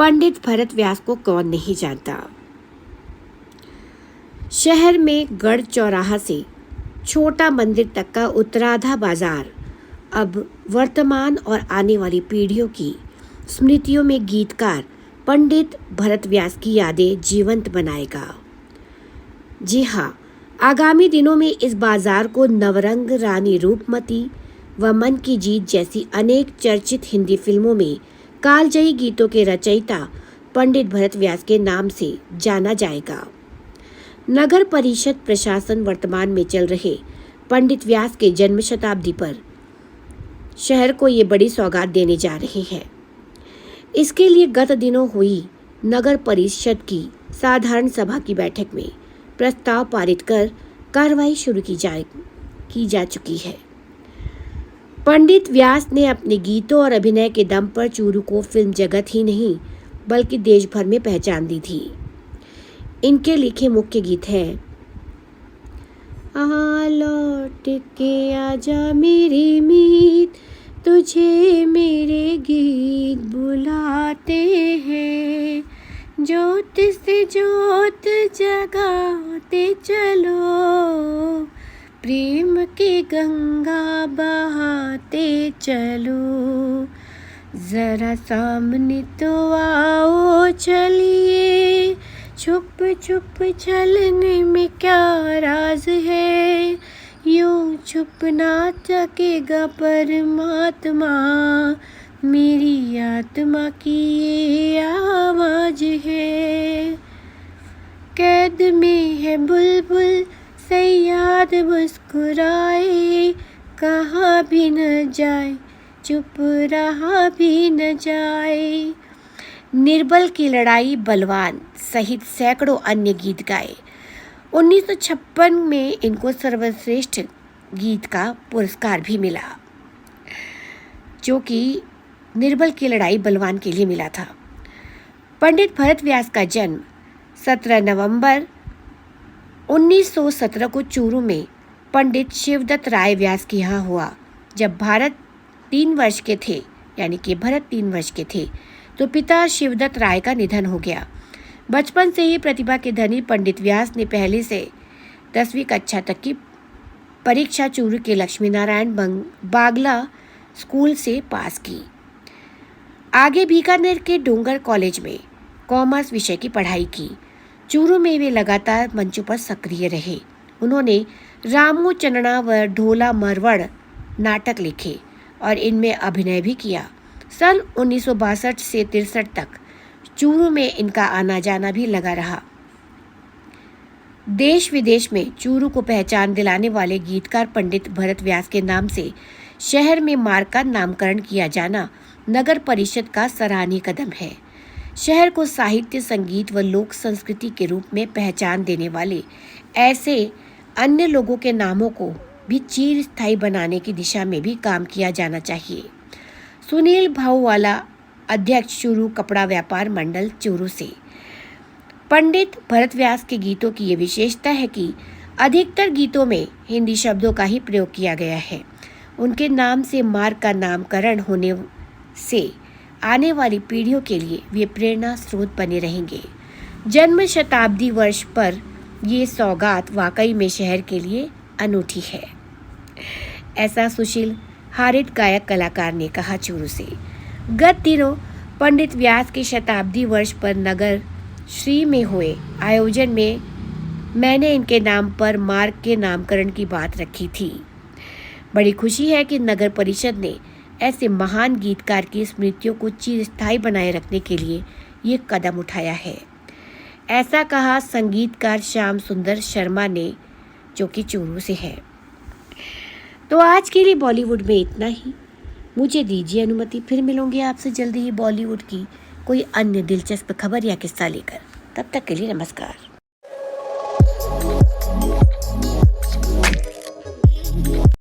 पंडित भरत व्यास को कौन नहीं जानता। शहर में गढ़ चौराहा से छोटा मंदिर तक का उत्तराधा बाजार अब वर्तमान और आने वाली पीढ़ियों की स्मृतियों में गीतकार पंडित भरत व्यास की यादें जीवंत बनाएगा। जी हाँ, आगामी दिनों में इस बाजार को नवरंग, रानी रूपमती व मन की जीत जैसी अनेक चर्चित हिंदी फिल्मों में कालजयी गीतों के रचयिता पंडित भरत व्यास के नाम से जाना जाएगा। नगर परिषद प्रशासन वर्तमान में चल रहे पंडित व्यास के जन्म शताब्दी पर शहर को ये बड़ी सौगात देने जा रहे हैं। इसके लिए गत दिनों हुई नगर परिषद की साधारण सभा की बैठक में प्रस्ताव पारित कर कार्रवाई शुरू की जा चुकी है। पंडित व्यास ने अपने गीतों और अभिनय के दम पर चूरू को फिल्म जगत ही नहीं बल्कि देश भर में पहचान दी थी। इनके लिखे मुख्य गीत हैं आ लौट के आजा मेरी मीत, तुझे मेरे गीत बुलाते हैं, ज्योत से ज्योत जगाते चलो, प्रेम की गंगा बहाते चलो, जरा सामने तो आओ चलिए, छुप छुप चलने में क्या राज है, यूं छुप ना सकेगा परमात्मा, मेरी आत्मा की ये आवाज है, कैद में है बुलबुल सयाद मुस्कुराए, कहाँ भी न जाए चुप रहा भी न जाए। निर्बल की लड़ाई, बलवान सहित सैकड़ों अन्य गीत गाए। 1956 में इनको सर्वश्रेष्ठ गीत का पुरस्कार भी मिला, जो कि निर्बल की लड़ाई बलवान के लिए मिला था। पंडित भरत व्यास का जन्म 17 नवंबर 1917 को चूरू में पंडित शिवदत्त राय व्यास के यहाँ हुआ। जब भरत 3 वर्ष के थे तो पिता शिवदत्त राय का निधन हो गया। बचपन से ही प्रतिभा के धनी पंडित व्यास ने पहले से 10वीं कक्षा तक की परीक्षा चूरू के लक्ष्मीनारायण बागला स्कूल से पास की। आगे बीकानेर के डूंगर कॉलेज में कॉमर्स विषय की पढ़ाई की। चूरू में वे लगातार मंचों पर सक्रिय रहे। उन्होंने रामू चन्ना व ढोला मरवड़ नाटक लिखे और इनमें अभिनय भी किया। सन 1962 से 63 तक चूरू में इनका आना जाना भी लगा रहा। देश विदेश में चूरू को पहचान दिलाने वाले गीतकार पंडित भरत व्यास के नाम से शहर में मार्ग का नामकरण किया जाना नगर परिषद का सराहनीय कदम है। शहर को साहित्य, संगीत व लोक संस्कृति के रूप में पहचान देने वाले ऐसे अन्य लोगों के नामों को भी चिरस्थायी बनाने की दिशा में भी काम किया जाना चाहिए। सुनील भाऊवाला, अध्यक्ष चूरू कपड़ा व्यापार मंडल चूरू से। पंडित भरत व्यास के गीतों की ये विशेषता है कि अधिकतर गीतों में हिंदी शब्दों का ही प्रयोग किया गया है। उनके नाम से मार्ग का नामकरण होने से आने वाली पीढ़ियों के लिए वे प्रेरणा स्रोत बने रहेंगे। जन्म शताब्दी वर्ष पर ये सौगात वाकई में शहर के लिए अनूठी है, ऐसा सुशील हारित गायक कलाकार ने कहा चूरू से। गत दिनों पंडित व्यास के शताब्दी वर्ष पर नगर श्री में हुए आयोजन में मैंने इनके नाम पर मार्ग के नामकरण की बात रखी थी। बड़ी खुशी है कि नगर परिषद ने ऐसे महान गीतकार की स्मृतियों को चिरस्थायी बनाए रखने के लिए ये कदम उठाया है, ऐसा कहा संगीतकार श्याम सुंदर शर्मा ने, जो कि चूरू से है। तो आज के लिए बॉलीवुड में इतना ही। मुझे दीजिए अनुमति, फिर मिलूंगी आपसे जल्दी ही बॉलीवुड की कोई अन्य दिलचस्प खबर या किस्सा लेकर। तब तक के लिए नमस्कार।